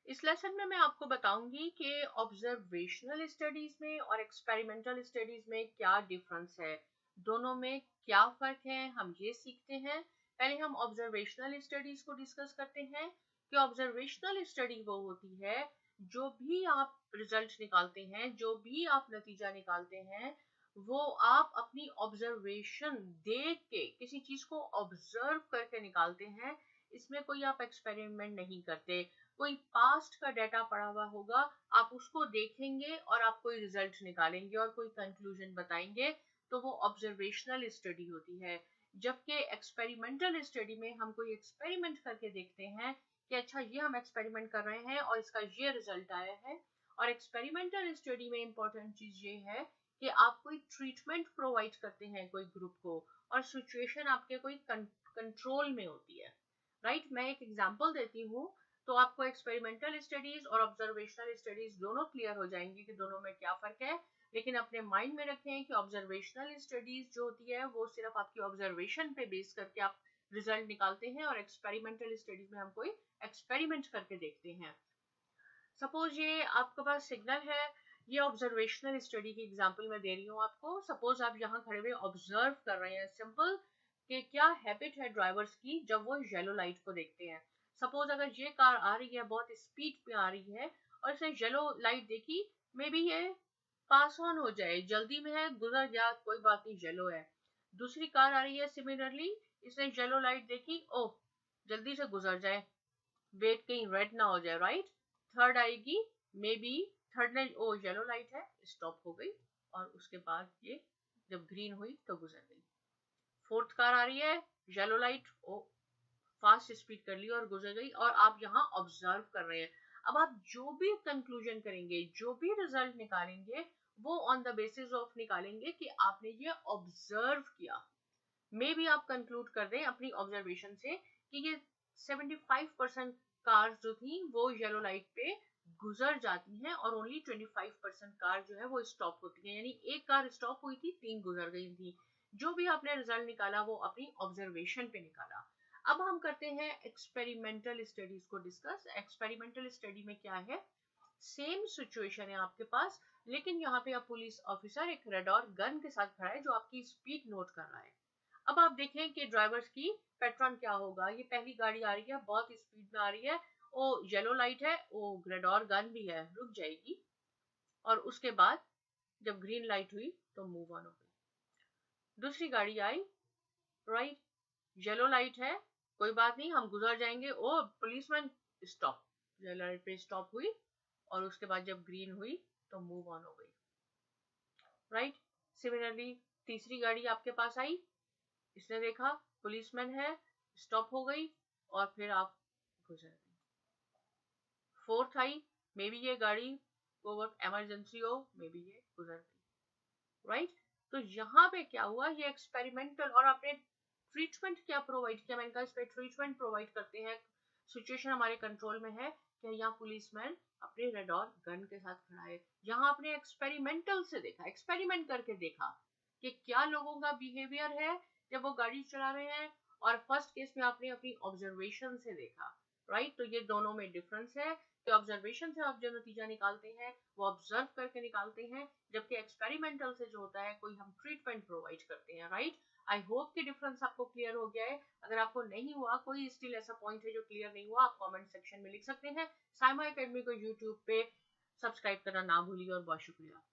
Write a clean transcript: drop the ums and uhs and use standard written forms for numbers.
इस लेसन में मैं आपको बताऊंगी कि ऑब्जर्वेशनल स्टडीज में और एक्सपेरिमेंटल स्टडीज में क्या डिफरेंस है, दोनों में क्या फर्क है, हम ये सीखते हैं। पहले हम ऑब्जर्वेशनल स्टडीज को डिस्कस करते हैं कि ऑब्जर्वेशनल स्टडी वो होती है जो भी आप रिजल्ट निकालते हैं, जो भी आप नतीजा निकालते हैं, वो आप अपनी ऑब्जर्वेशन देख के किसी चीज को ऑब्जर्व करके निकालते हैं। इसमें कोई आप एक्सपेरिमेंट नहीं करते। कोई पास्ट का डाटा पड़ा हुआ होगा, आप उसको देखेंगे और आप कोई रिजल्ट निकालेंगे और कोई कंक्लूजन बताएंगे, तो वो ऑब्जर्वेशनल स्टडी होती है। जबकि एक्सपेरिमेंटल स्टडी में हम कोई एक्सपेरिमेंट करके देखते हैं कि अच्छा ये हम एक्सपेरिमेंट कर रहे हैं और इसका ये रिजल्ट आया है। और एक्सपेरिमेंटल स्टडी में इंपॉर्टेंट चीज ये है कि आप कोई ट्रीटमेंट प्रोवाइड करते हैं कोई ग्रुप को, और सिचुएशन आपके कोई कंट्रोल में होती है। राइट, मैं एक एग्जांपल देती हूँ तो आपको एक्सपेरिमेंटल स्टडीज और ऑब्जर्वेशनल स्टडीज दोनों क्लियर हो जाएंगी कि दोनों में क्या फर्क है। लेकिन अपने माइंड में रखें कि ऑब्जर्वेशनल स्टडीज जो होती है वो सिर्फ आपकी ऑब्जर्वेशन पे बेस करके आप रिजल्ट निकालते हैं, और एक्सपेरिमेंटल स्टडीज में हम कोई एक्सपेरिमेंट करके देखते हैं। सपोज ये आपके पास सिग्नल है, ये ऑब्जर्वेशनल स्टडी की एग्जांपल मैं दे रही हूँ आपको। सपोज आप यहाँ खड़े हुए ऑब्जर्व कर रहे हैं सिंपल कि क्या हैबिट है ड्राइवर्स की जब वो येलो लाइट को देखते हैं। सपोज अगर ये कार आ रही है, बहुत स्पीड पे आ रही है और इसने येलो लाइट देखी, मे बी ये पास ऑन हो जाए, जल्दी में है, गुजर गया, कोई बात नहीं, येलो है। दूसरी कार आ रही है सिमिलरली, इसने येलो लाइट देखी, ओह जल्दी से गुजर जाए, वेट कहीं रेड ना हो जाए, राइट। थर्ड आएगी, मे बी थर्ड ने ओ येलो लाइट है, स्टॉप हो गई, और उसके बाद ये जब ग्रीन हुई तो गुजर गई। फोर्थ कार आ रही है, येलो लाइट, ओ फास्ट स्पीड कर ली और गुजर गई, और आप यहाँ ऑब्जर्व कर रहे हैं। अब आप जो भी कंक्लूजन करेंगे, जो भी रिजल्ट निकालेंगे, वो ऑन द बेसिस ऑफ निकालेंगे कि आपने ये ऑब्जर्व किया। मे भी आप कंक्लूड कर दें अपनी ऑब्जर्वेशन से कि ये 75% कार्स जो थी वो येलो लाइट पे गुजर जाती हैं और ओनली 25% कार जो है वो स्टॉप होती है, यानी एक कार स्टॉप हुई थी, 3 गुजर गई थी। जो भी आपने रिजल्ट निकाला वो अपनी ऑब्जर्वेशन पे निकाला। अब हम करते हैं एक्सपेरिमेंटल स्टडीज को डिस्कस। एक्सपेरिमेंटल स्टडी में क्या है, सेम सिचुएशन है आपके पास, लेकिन यहाँ पे आप पुलिस ऑफिसर एक रेडॉर गन के साथ खड़ा है जो आपकी स्पीड नोट कर रहा है। अब आप देखें कि ड्राइवर्स की पैटर्न क्या होगा। ये पहली गाड़ी आ रही है, बहुत स्पीड में आ रही है, ओ येलो लाइट है, ओ ग्रेडोर गन भी है, रुक जाएगी, और उसके बाद जब ग्रीन लाइट हुई तो मूव ऑन हो गई। दूसरी गाड़ी आई, राइट, येलो लाइट है, कोई बात नहीं, हम गुजर जाएंगे, ओ पुलिसमैन स्टॉप, येलो लाइट पे स्टॉप हुई, और उसके बाद जब ग्रीन हुई तो मूव ऑन हो गई, राइट। सिमिलरली तीसरी गाड़ी आपके पास आई, इसने देखा पुलिसमैन है, स्टॉप हो गई, और फिर आप गुजर गई। फोर्थ आई, मे बी ये गाड़ी को बहुत इमरजेंसी हो, मे बी ये गुजर गई, राइट। तो यहाँ पे क्या हुआ, ये एक्सपेरिमेंटल, और आपने ट्रीटमेंट क्या प्रोवाइड किया, मैंने कहा इस पे ट्रीटमेंट प्रोवाइड करते हैं। सिचुएशन हमारे कंट्रोल में है कि यहाँ पुलिसमैन अपने रेडॉर गन के साथ खड़ा है। यहाँ आपने एक्सपेरिमेंटल से देखा, एक्सपेरिमेंट करके देखा कि क्या लोगों का बिहेवियर है जब वो गाड़ी चला रहे हैं, और फर्स्ट केस में आपने अपनी ऑब्जर्वेशन से देखा, राइट। तो ये दोनों में डिफरेंस है कि ऑब्जर्वेशन से आप जो नतीजा निकालते हैं वो ऑब्जर्व करके निकालते हैं, जबकि एक्सपेरिमेंटल से जो होता है कोई हम ट्रीटमेंट प्रोवाइड करते हैं, राइट। आई होप कि डिफरेंस आपको क्लियर हो गया है। अगर आपको नहीं हुआ, कोई स्टिल ऐसा पॉइंट है जो क्लियर नहीं हुआ, आप कमेंट सेक्शन में लिख सकते हैं। साइमा एकेडमी को यूट्यूब पे सब्सक्राइब करना ना भूलिए, और बहुत शुक्रिया।